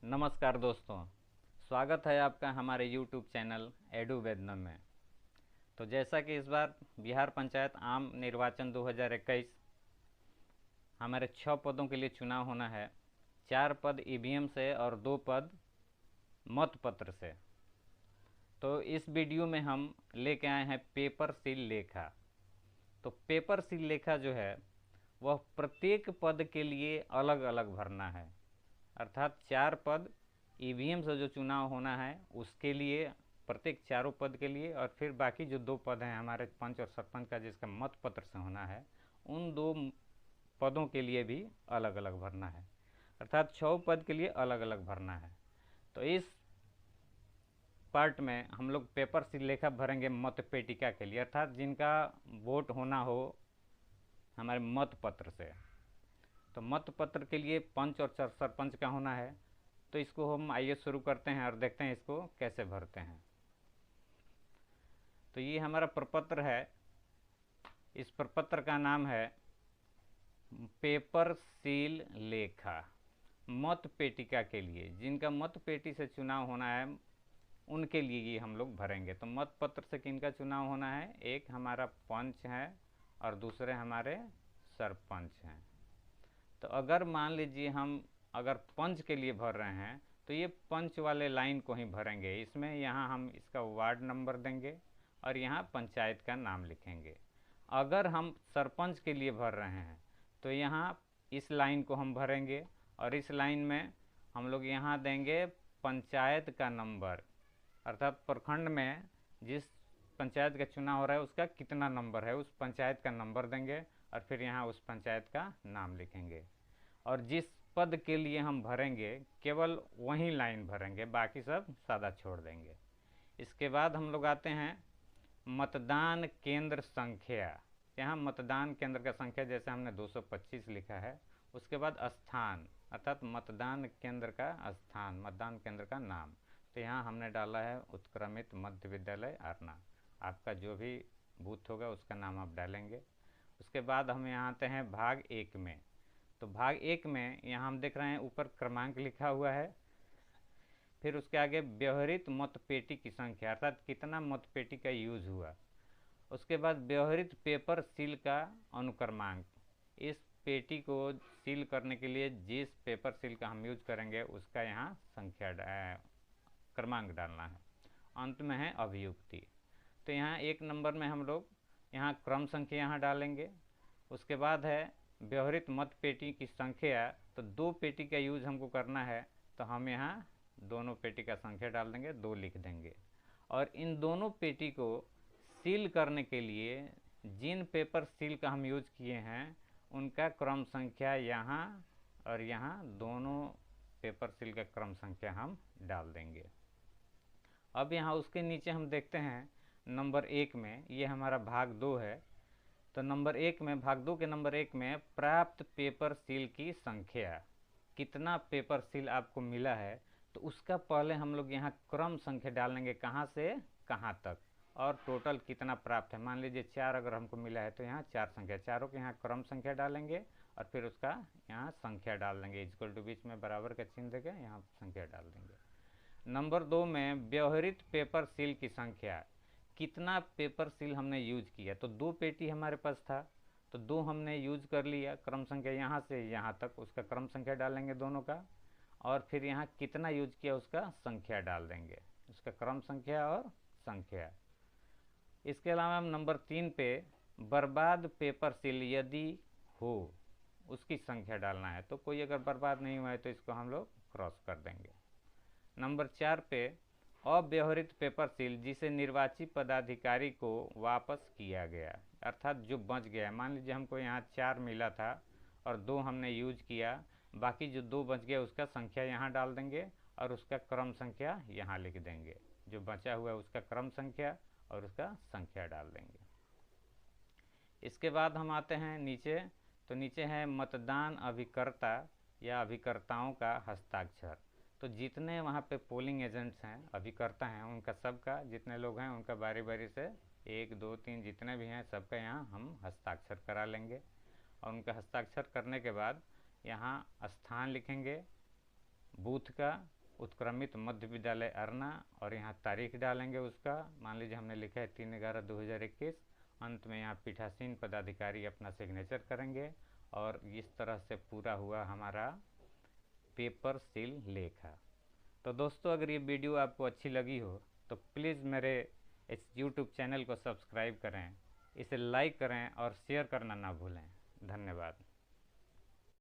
नमस्कार दोस्तों, स्वागत है आपका हमारे YouTube चैनल एडू वेदनम में। तो जैसा कि इस बार बिहार पंचायत आम निर्वाचन 2021 हमारे 6 पदों के लिए चुनाव होना है। 4 पद ईवीएम से और 2 पद मतपत्र से। तो इस वीडियो में हम लेके आए हैं पेपर सील लेखा। तो पेपर सील लेखा जो है वह प्रत्येक पद के लिए अलग अलग भरना है, अर्थात 4 पद ईवीएम से जो चुनाव होना है उसके लिए, प्रत्येक चारों पद के लिए, और फिर बाकी जो 2 पद हैं हमारे पंच और सरपंच का जिसका मत पत्र से होना है, उन 2 पदों के लिए भी अलग अलग भरना है, अर्थात 6 पद के लिए अलग अलग भरना है। तो इस पार्ट में हम लोग पेपर सिलेखा भरेंगे मत पेटिका के लिए, अर्थात जिनका वोट होना हो हमारे मत पत्र से। तो मत पत्र के लिए पंच और सरपंच का होना है। तो इसको हम आइए शुरू करते हैं और देखते हैं इसको कैसे भरते हैं। तो ये हमारा प्रपत्र है। इस प्रपत्र का नाम है पेपर सील लेखा। मत पेटिका के लिए, जिनका मत पेटी से चुनाव होना है उनके लिए ये हम लोग भरेंगे। तो मत पत्र से किनका चुनाव होना है? एक हमारा पंच है और दूसरे हमारे सरपंच हैं। तो अगर मान लीजिए हम अगर पंच के लिए भर रहे हैं तो ये पंच वाले लाइन को ही भरेंगे। इसमें यहाँ हम इसका वार्ड नंबर देंगे और यहाँ पंचायत का नाम लिखेंगे। अगर हम सरपंच के लिए भर रहे हैं तो यहाँ इस लाइन को हम भरेंगे और इस लाइन में हम लोग यहाँ देंगे पंचायत का नंबर, अर्थात प्रखंड में जिस पंचायत का चुनाव हो रहा है उसका कितना नंबर है, उस पंचायत का नंबर देंगे और फिर यहाँ उस पंचायत का नाम लिखेंगे। और जिस पद के लिए हम भरेंगे केवल वही लाइन भरेंगे, बाकी सब सादा छोड़ देंगे। इसके बाद हम लोग आते हैं मतदान केंद्र संख्या। यहाँ मतदान केंद्र का संख्या जैसे हमने 225 लिखा है। उसके बाद स्थान, अर्थात मतदान केंद्र का स्थान, मतदान केंद्र का नाम। तो यहाँ हमने डाला है उत्क्रमित मध्य विद्यालय आरना। आपका जो भी बूथ होगा उसका नाम आप डालेंगे। उसके बाद हम यहाँ आते हैं भाग 1 में। तो भाग 1 में यहाँ हम देख रहे हैं ऊपर क्रमांक लिखा हुआ है, फिर उसके आगे व्यवहृत मतपेटी की संख्या, अर्थात कितना मतपेटी का यूज हुआ। उसके बाद व्यवहृत पेपर सील का अनुक्रमांक, इस पेटी को सील करने के लिए जिस पेपर सील का हम यूज करेंगे उसका यहाँ संख्या क्रमांक डालना है। अंत में है अभियुक्ति। तो यहाँ 1 नंबर में हम लोग यहाँ क्रम संख्या यहाँ डालेंगे। उसके बाद है व्यवहृत मत पेटी की संख्या। तो 2 पेटी का यूज हमको करना है तो हम यहाँ दोनों पेटी का संख्या डाल देंगे, 2 लिख देंगे। और इन दोनों पेटी को सील करने के लिए जिन पेपर सील का हम यूज किए हैं उनका क्रम संख्या यहाँ और यहाँ दोनों पेपर सील का क्रम संख्या हम डाल देंगे। अब यहाँ उसके नीचे हम देखते हैं नंबर 1 में, ये हमारा भाग 2 है। तो नंबर 1 में, भाग 2 के नंबर 1 में प्राप्त पेपर सील की संख्या, कितना पेपर सील आपको मिला है तो उसका पहले हम लोग यहाँ क्रम संख्या डालेंगे, कहाँ से कहाँ तक, और टोटल कितना प्राप्त है। मान लीजिए 4 अगर हमको मिला है तो यहाँ 4 संख्या, चारों के यहाँ क्रम संख्या डालेंगे और फिर उसका यहाँ संख्या डाल देंगे, इक्वल टू बीच में बराबर का चिन्ह देके यहाँ संख्या डाल देंगे। नंबर 2 में व्यवहृत पेपर सील की संख्या, कितना पेपर सील हमने यूज किया। तो 2 पेटी हमारे पास था तो 2 हमने यूज कर लिया, क्रम संख्या यहाँ से यहाँ तक, उसका क्रम संख्या डालेंगे दोनों का, और फिर यहाँ कितना यूज किया उसका संख्या डाल देंगे, उसका क्रम संख्या और संख्या। इसके अलावा हम नंबर 3 पे बर्बाद पेपर सील यदि हो उसकी संख्या डालना है। तो कोई अगर बर्बाद नहीं हुआ है तो इसको हम लोग क्रॉस कर देंगे। नंबर 4 पे अव्यवहृत पेपर सील जिसे निर्वाची पदाधिकारी को वापस किया गया, अर्थात जो बच गया। मान लीजिए हमको यहाँ 4 मिला था और 2 हमने यूज किया, बाकी जो 2 बच गया उसका संख्या यहाँ डाल देंगे और उसका क्रम संख्या यहाँ लिख देंगे। जो बचा हुआ है उसका क्रम संख्या और उसका संख्या डाल देंगे। इसके बाद हम आते हैं नीचे। तो नीचे है मतदान अभिकर्ता या अभिकर्ताओं का हस्ताक्षर। तो जितने वहाँ पे पोलिंग एजेंट्स हैं, अभिकर्ता हैं, उनका सबका, जितने लोग हैं उनका बारी बारी से 1 2 3 जितने भी हैं सबका यहाँ हम हस्ताक्षर करा लेंगे। और उनका हस्ताक्षर करने के बाद यहाँ स्थान लिखेंगे बूथ का उत्क्रमित मध्य विद्यालय अरना, और यहाँ तारीख डालेंगे उसका। मान लीजिए हमने लिखा है 3/11/2021। अंत में यहाँ पीठासीन पदाधिकारी अपना सिग्नेचर करेंगे और इस तरह से पूरा हुआ हमारा पेपर सील लेखा। तो दोस्तों, अगर ये वीडियो आपको अच्छी लगी हो तो प्लीज़ मेरे इस YouTube चैनल को सब्सक्राइब करें, इसे लाइक करें और शेयर करना ना भूलें। धन्यवाद।